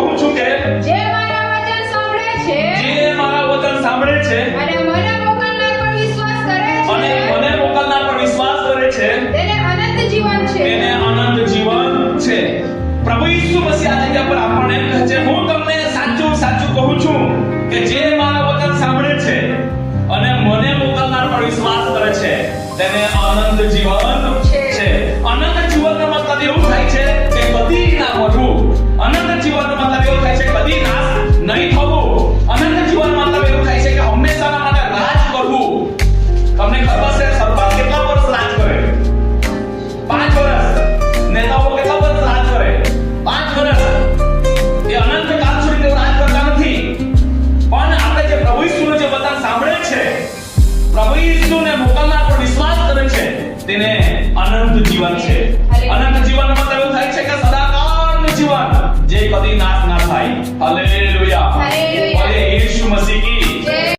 કહું છું કે જે મારા વચન સાંભળે છે જે મારા વચન સાંભળે છે અને મને મોકલનાર પર વિશ્વાસ કરે છે અને મને મોકલનાર પર વિશ્વાસ કરે છે તેને અનંત જીવન છે. તેને અનંત જીવન છે. પ્રભુ ઈસુ મસીહ આ જગ્યા પર આપણને એમ કહે છે, હું તમને સાચું સાચું કહું છું કે જે મારા વચન સાંભળે છે અને મને મોકલનાર પર વિશ્વાસ કરે છે તેને અનંત જીવન છે. અનંત જીવનનો મતલબ એવું થાય છે કે કદી ના મરવું. અનંત જીવનનો મતલબ એવું થાય છે કે કદી નાશ નહીં થવું. અનંત જીવન મતલબ એવું થાય છે કે હંમેશાના માટે રાજ કરવું. તમને ખબર છે સરકાર કેટલા વર્ષ રાજ કરે? 5 વર્ષ. નેતાઓ કેટલા વર્ષ રાજ કરે? 5 વર્ષ. એ અનંત કાળ સુધી તેઓ રાજ કરતા નથી. પણ આપણે જે પ્રભુ ઈસુનું જે વચન સાંભળે છે, પ્રભુ ઈસુને મોકલનાર પર વિશ્વાસ કરે છે, તેને અનંત જીવન છે. અનંત જીવનનો મતલબ એવું થાય છે કે સદાકાળનું જીવન જે કદી નાશ ના થાય. હાલેલુયા.